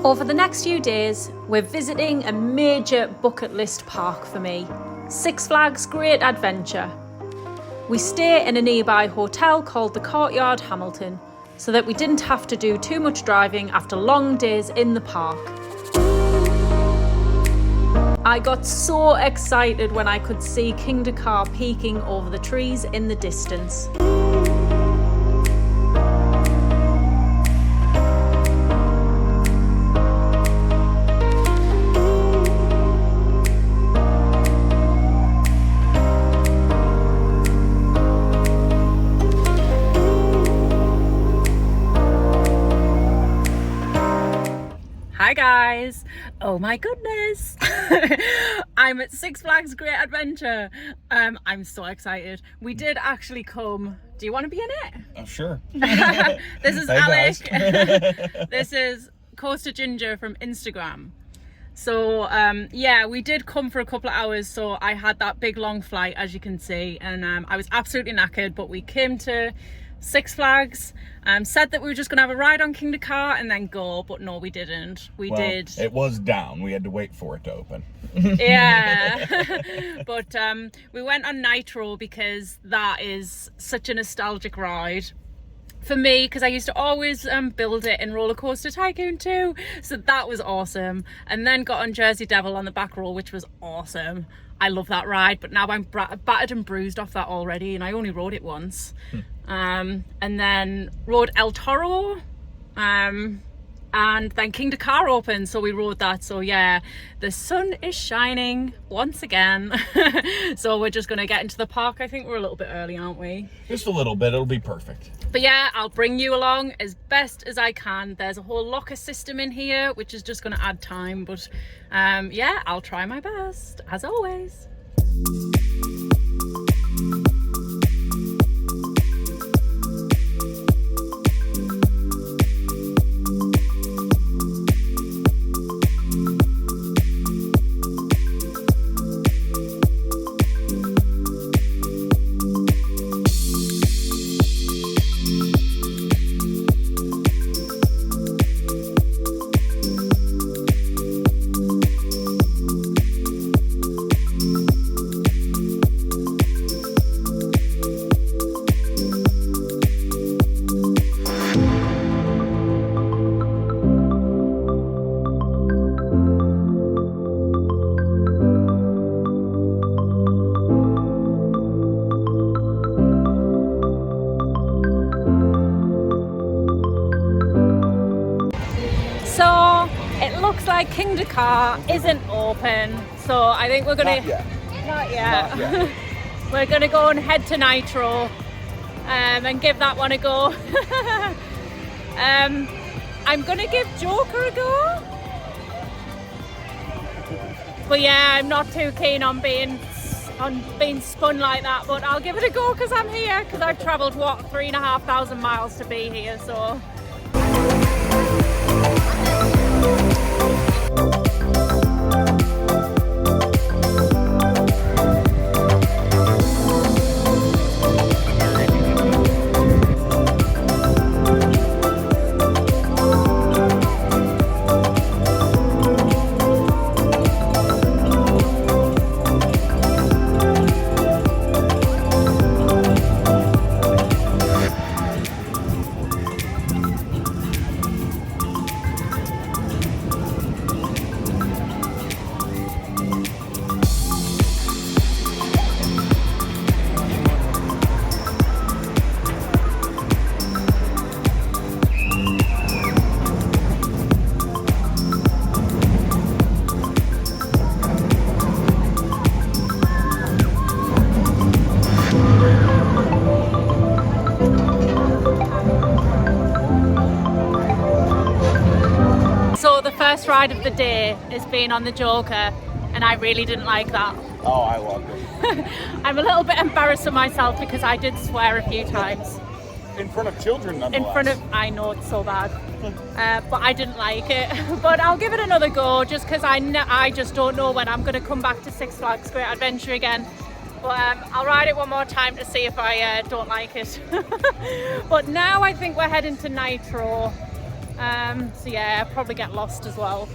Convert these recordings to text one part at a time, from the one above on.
Over the next few days, we're visiting a major bucket list park for me, Six Flags Great Adventure. We stay in a nearby hotel called the Courtyard Hamilton, so that we didn't have to do too much driving after long days in the park. I got so excited when I could see Kingda Ka peeking over the trees in the distance. Hi guys! Oh my goodness! I'm at Six Flags Great Adventure. I'm so excited. We did actually come. Do you want to be in it? Oh, sure. This is Hey, Alec. This is Coaster Ginger from Instagram. So yeah, we did come for a couple of hours, so I had that big long flight, as you can see, and I was absolutely knackered, but we came to Six Flags, said that we were just gonna have a ride on Kingda Ka and then go, but no, we didn't. We did. It was down. We had to wait for it to open. Yeah. But we went on Nitro because that is such a nostalgic ride for me, because I used to always build it in Roller Coaster Tycoon 2, so that was awesome. And then got on Jersey Devil on the back roll, which was awesome. I love that ride, but now I'm battered and bruised off that already, and I only rode it once. And then rode El Toro, and then Kingda Ka opened, so we rode that. So yeah, the sun is shining once again. So we're just gonna get into the park. I think we're a little bit early, aren't we? Just a little bit. It'll be perfect. But yeah, I'll bring you along as best as I can. There's a whole locker system in here, which is just gonna add time, but yeah, I'll try my best, as always. So it looks like Kingda Ka isn't open, so I think we're gonna not yet. We're gonna go and head to Nitro and give that one a go. I'm gonna give Joker a go, but yeah, I'm not too keen on being spun like that, but I'll give it a go because I'm here, because I've travelled what 3,500 miles to be here, so. First ride of the day is being on the Joker, and I really didn't like that. Oh, I loved it. I'm a little bit embarrassed of myself because I did swear a few times. In front of children, nonetheless. In front of, I know it's so bad, but I didn't like it. But I'll give it another go, just because I just don't know when I'm going to come back to Six Flags Great Adventure again. But I'll ride it one more time to see if I don't like it. But now I think we're heading to Nitro. So yeah, I'll probably get lost as well.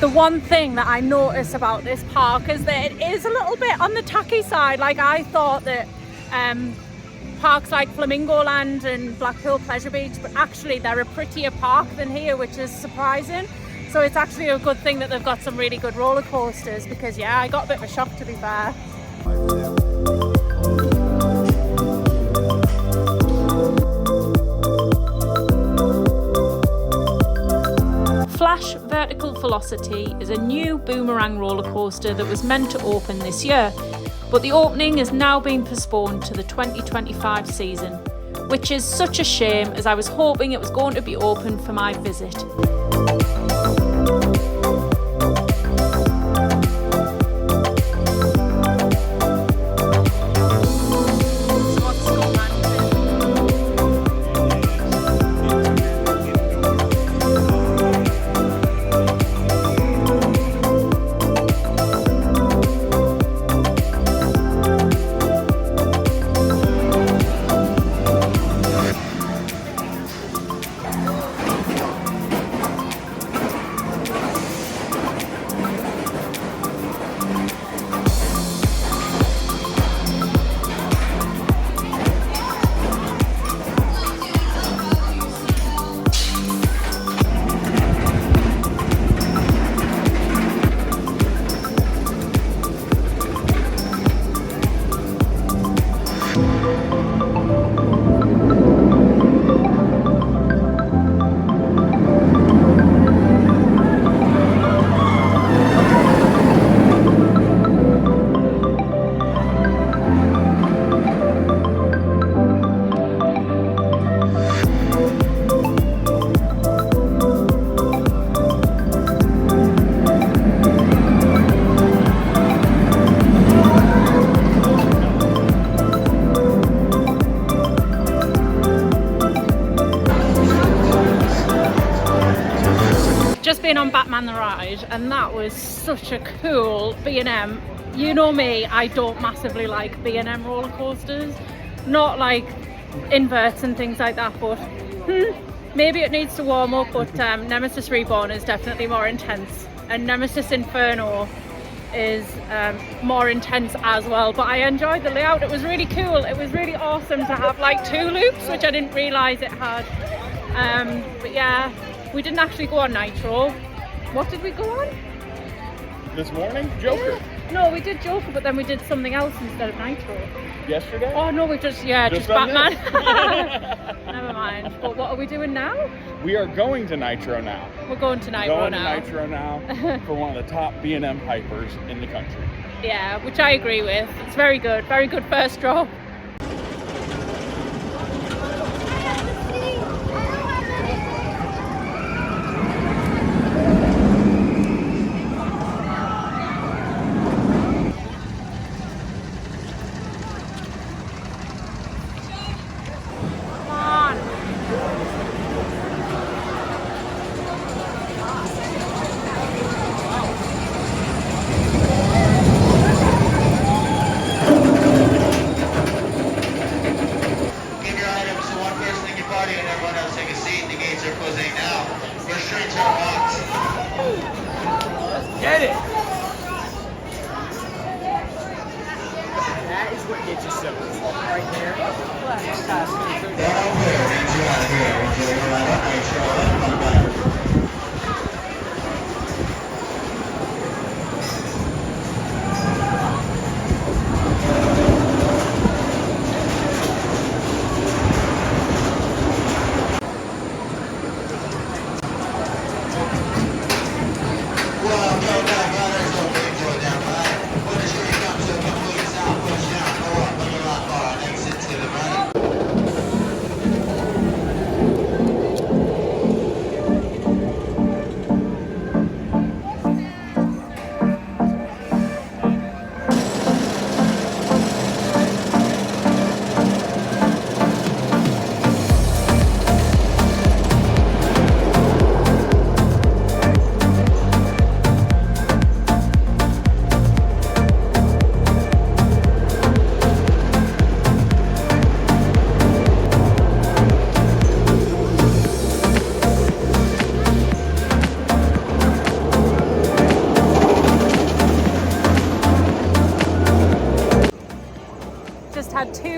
The one thing that I notice about this park is that it is a little bit on the tacky side. Like, I thought that parks like Flamingo Land and Blackpool Pleasure Beach, but actually they're a prettier park than here, which is surprising. So it's actually a good thing that they've got some really good roller coasters, because yeah, I got a bit of a shock, to be fair. Flash Vertical Velocity is a new boomerang roller coaster that was meant to open this year, but the opening has now been postponed to the 2025 season, which is such a shame, as I was hoping it was going to be open for my visit. Been on Batman the Ride, and that was such a cool B&M. You know me, I don't massively like B&M roller coasters, not like inverts and things like that, but maybe it needs to warm up. But Nemesis Reborn is definitely more intense, and Nemesis Inferno is more intense as well. But I enjoyed the layout, it was really cool. It was really awesome to have like 2 loops, which I didn't realise it had. But yeah, we didn't actually go on Nitro. What did we go on? This morning? Joker. Yeah. No, we did Joker, but then we did something else instead of Nitro. Yesterday? Oh no, we just Batman. Never mind. But what are we doing now? We are going to Nitro now. We're going to Nitro now. Nitro now for one of the top B&M hypers in the country. Yeah, which I agree with. It's very good first drop.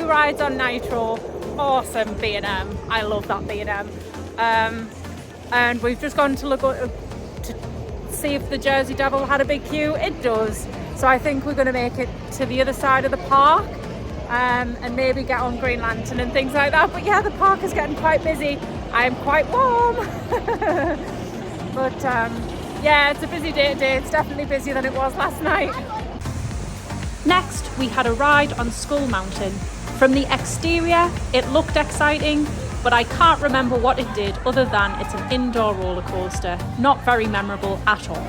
2 rides on Nitro. Awesome B&M. I love that B&M. And we've just gone to look to see if the Jersey Devil had a big queue. It does. So I think we're going to make it to the other side of the park and maybe get on Green Lantern and things like that. But yeah, the park is getting quite busy. I am quite warm. But yeah, it's a busy day today. It's definitely busier than it was last night. Next, we had a ride on Skull Mountain. From the exterior, it looked exciting, but I can't remember what it did other than it's an indoor roller coaster. Not very memorable at all.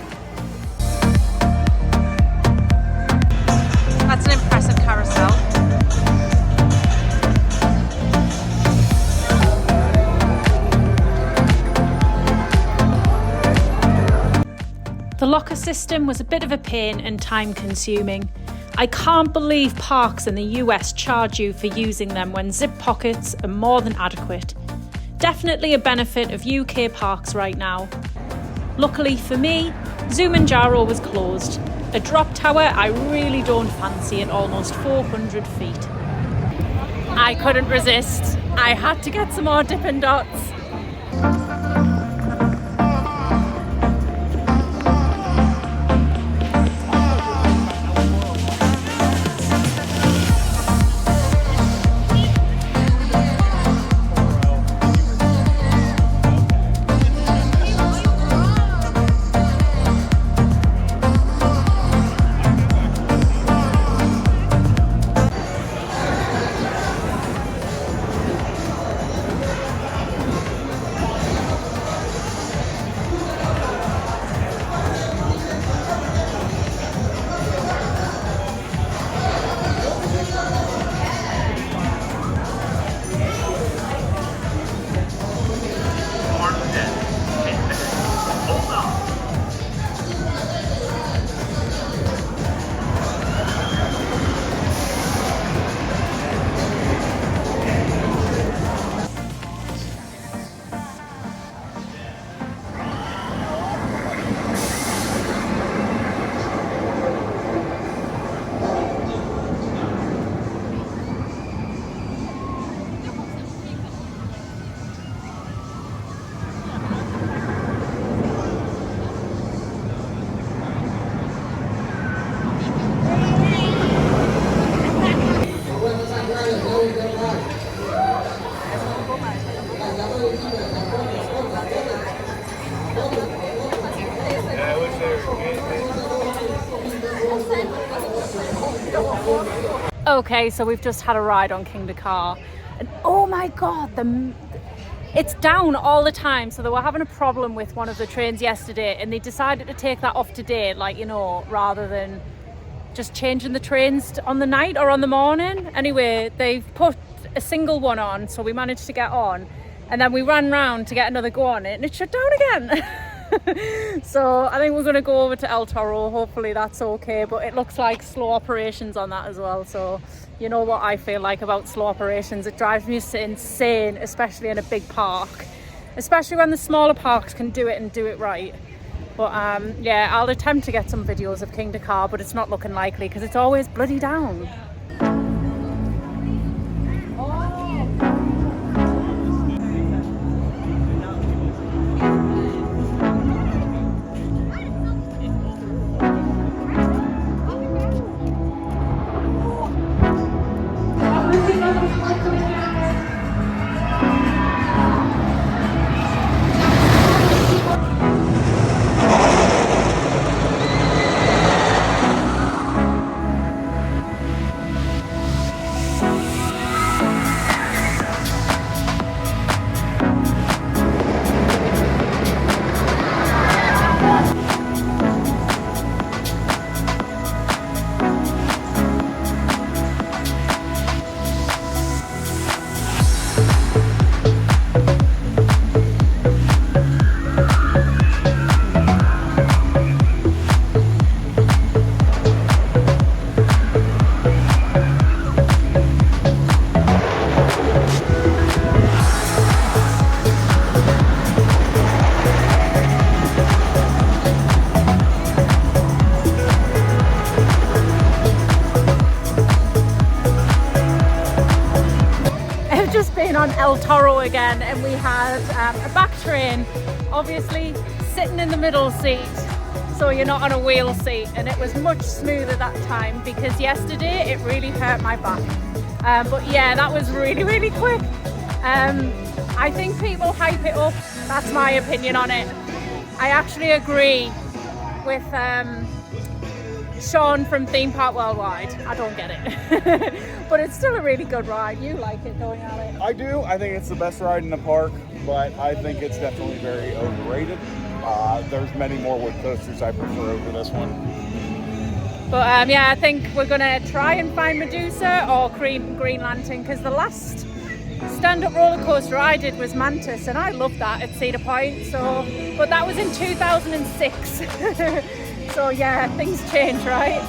That's an impressive carousel. The locker system was a bit of a pain and time consuming. I can't believe parks in the US charge you for using them when zip pockets are more than adequate. Definitely a benefit of UK parks right now. Luckily for me, Zumanjaro was closed. A drop tower I really don't fancy at almost 400 feet. I couldn't resist. I had to get some more Dippin' Dots. Okay, so we've just had a ride on Kingda Ka, and oh my god, it's down all the time. So they were having a problem with one of the trains yesterday, and they decided to take that off today, like, you know, rather than just changing the trains on the night or on the morning. Anyway, they've put a single one on, so we managed to get on, and then we ran round to get another go on it, and it shut down again. So I think we're going to go over to El Toro. Hopefully that's okay, but it looks like slow operations on that as well. So you know what I feel like about slow operations. It drives me insane, especially in a big park, especially when the smaller parks can do it and do it right. But yeah, I'll attempt to get some videos of Kingda Ka, but it's not looking likely because it's always bloody down. on El Toro again, and we had a back train, obviously sitting in the middle seat, so you're not on a wheel seat, and it was much smoother that time because yesterday it really hurt my back. But yeah, that was really quick. I think people hype it up. That's my opinion on it. I actually agree with Sean from Theme Park Worldwide. I don't get it. But it's still a really good ride. You like it, don't you, Ali? I do. I think it's the best ride in the park, but I think it's definitely very overrated. There's many more wood coasters I prefer over this one. But yeah, I think we're gonna try and find Medusa or Green Lantern, because the last stand-up roller coaster I did was Mantis, and I loved that at Cedar Point. So, but that was in 2006. So yeah, things change, right?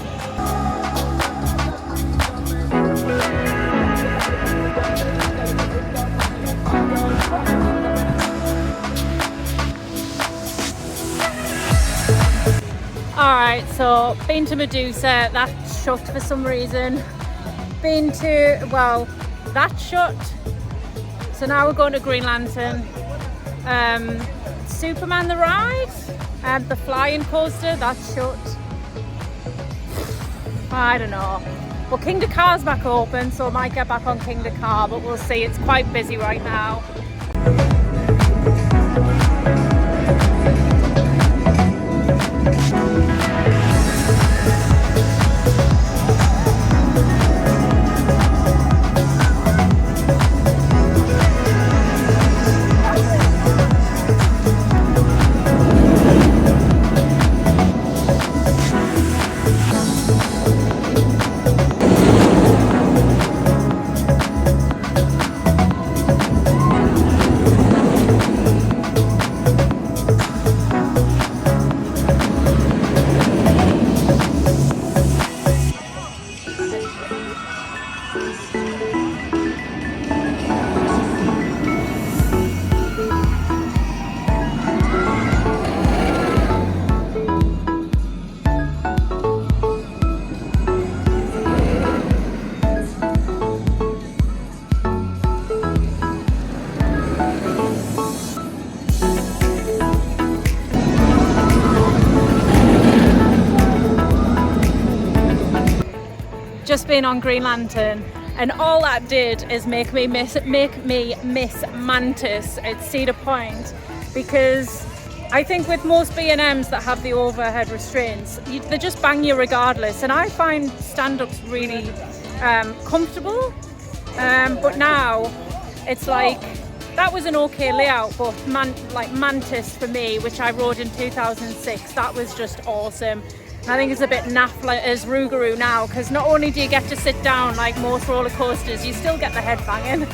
Alright, so been to Medusa, that's shut for some reason. Been to, well, that's shut. So now we're going to Green Lantern. Superman the ride, and the flying coaster, that's shut. I don't know. Well, Kingda Ka's back open, so I might get back on Kingda Ka, but we'll see. It's quite busy right now. Just been on Green Lantern, and all that did is make me miss Mantis at Cedar Point, because I think with most B&Ms that have the overhead restraints, they just bang you regardless, and I find stand-ups really comfortable, but now it's like, that was an okay layout, but like Mantis for me, which I rode in 2006, that was just awesome. I think it's a bit naff like as Rougarou now, because not only do you get to sit down like most roller coasters, you still get the head banging.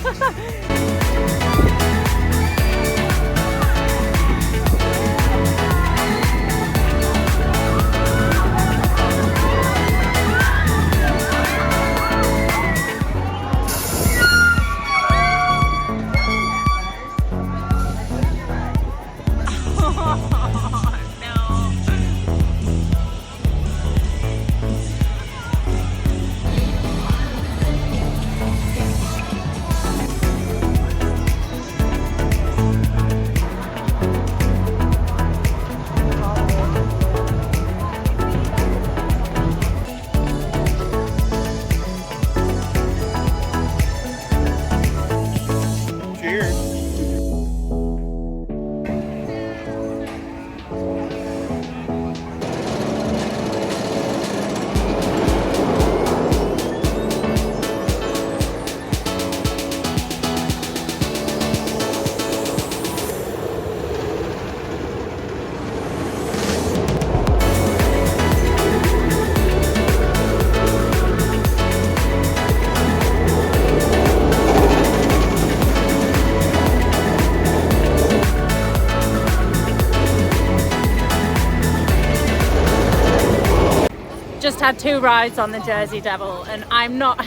Just had 2 rides on the Jersey Devil, and I'm not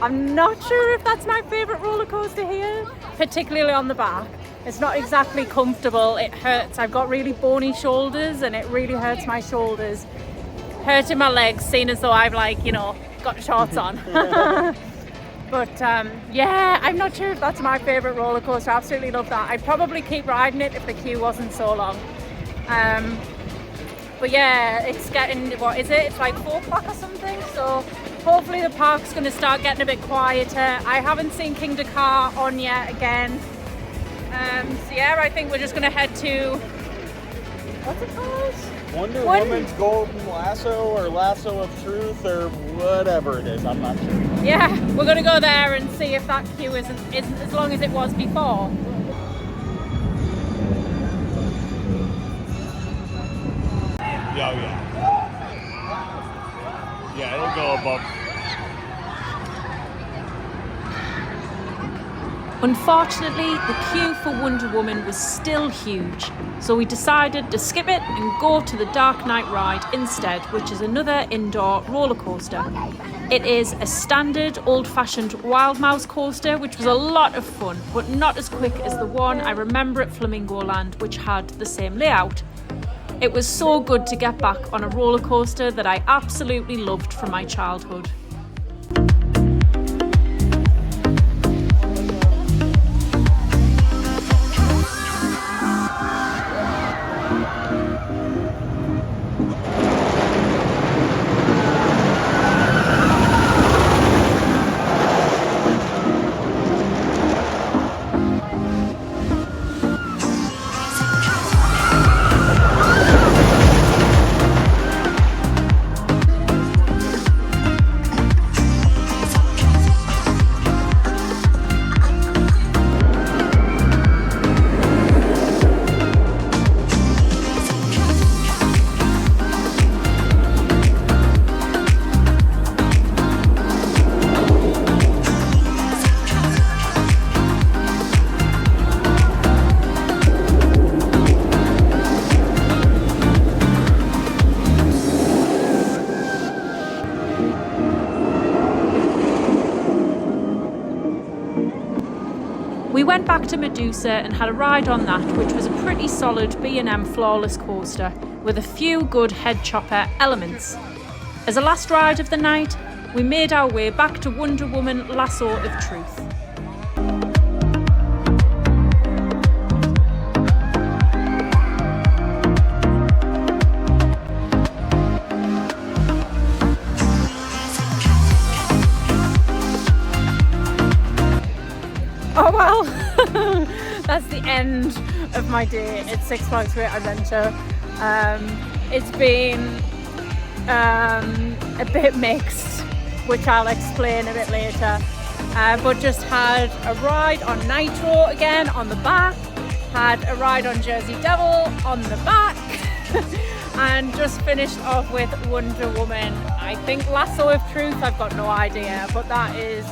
I'm not sure if that's my favourite roller coaster here, particularly on the back. It's not exactly comfortable, it hurts. I've got really bony shoulders and it really hurts my shoulders. Hurting my legs, seeing as though I've, like, you know, got shorts on. But yeah, I'm not sure if that's my favourite roller coaster. I absolutely love that. I'd probably keep riding it if the queue wasn't so long. But yeah, it's getting, what is it? It's like 4 o'clock or something. So hopefully the park's going to start getting a bit quieter. I haven't seen Kingda Ka on yet again. So yeah, I think we're just going to head to, what's it called? Wonder Woman's Golden Lasso or Lasso of Truth or whatever it is. I'm not sure. Yeah, we're going to go there and see if that queue isn't as long as it was before. Yeah. Yeah, it'll go above. Unfortunately, the queue for Wonder Woman was still huge, so we decided to skip it and go to the Dark Knight ride instead, which is another indoor roller coaster. It is a standard old-fashioned Wild Mouse coaster, which was a lot of fun, but not as quick as the one I remember at Flamingo Land, which had the same layout. It was so good to get back on a roller coaster that I absolutely loved from my childhood. We went back to Medusa and had a ride on that, which was a pretty solid B&M flawless coaster with a few good head chopper elements. As a last ride of the night, we made our way back to Wonder Woman Lasso of Truth. Oh well, that's the end of my day at Six Flags Great Adventure. It's been a bit mixed, which I'll explain a bit later. But just had a ride on Nitro again on the back, had a ride on Jersey Devil on the back, and just finished off with Wonder Woman. I think Lasso of Truth, I've got no idea, but that is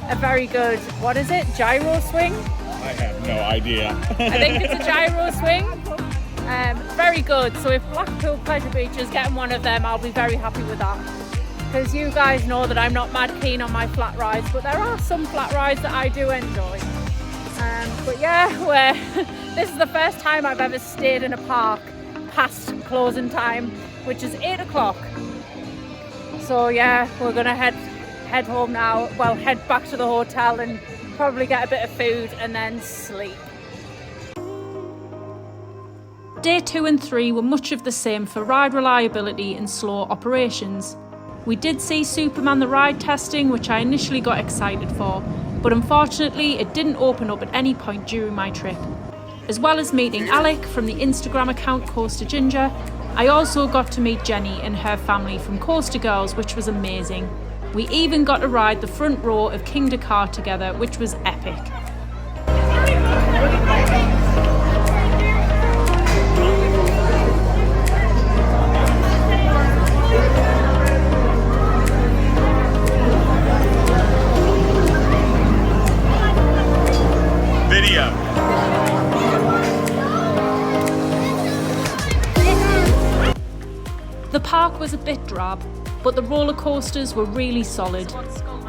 a very good, what is it, gyro swing? I have no idea. I think it's a gyro swing. Very good. So if Blackpool Pleasure Beach is getting one of them, I'll be very happy with that. Because you guys know that I'm not mad keen on my flat rides, but there are some flat rides that I do enjoy. But yeah, this is the first time I've ever stayed in a park past closing time, which is 8 o'clock. So yeah, we're gonna head home now. Well, head back to the hotel and probably get a bit of food and then sleep. Day 2 and 3 were much of the same for ride reliability and slow operations. We did see Superman the ride testing, which I initially got excited for, but unfortunately it didn't open up at any point during my trip. As well as meeting Alec from the Instagram account Coaster Ginger, I also got to meet Jenny and her family from Coaster Girls, which was amazing. We even got to ride the front row of Kingda Ka together, which was epic. Video. The park was a bit drab, but the roller coasters were really solid.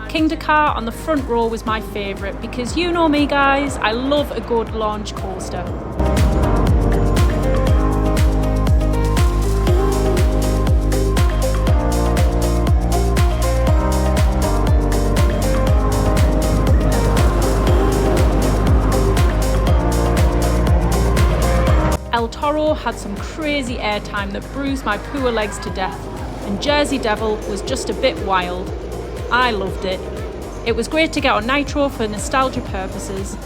Kingda Ka on the front row was my favourite because you know me guys, I love a good launch coaster. had some crazy airtime that bruised my poor legs to death, and Jersey Devil was just a bit wild. I loved it. It was great to get on Nitro for nostalgia purposes.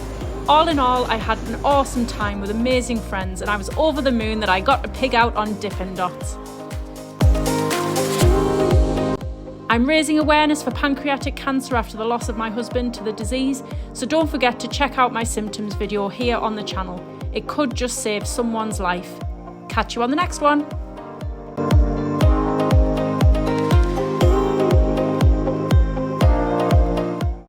All in all, I had an awesome time with amazing friends, and I was over the moon that I got to pig out on Dippin' Dots. I'm raising awareness for pancreatic cancer after the loss of my husband to the disease, so don't forget to check out my symptoms video here on the channel. It could just save someone's life. Catch you on the next one.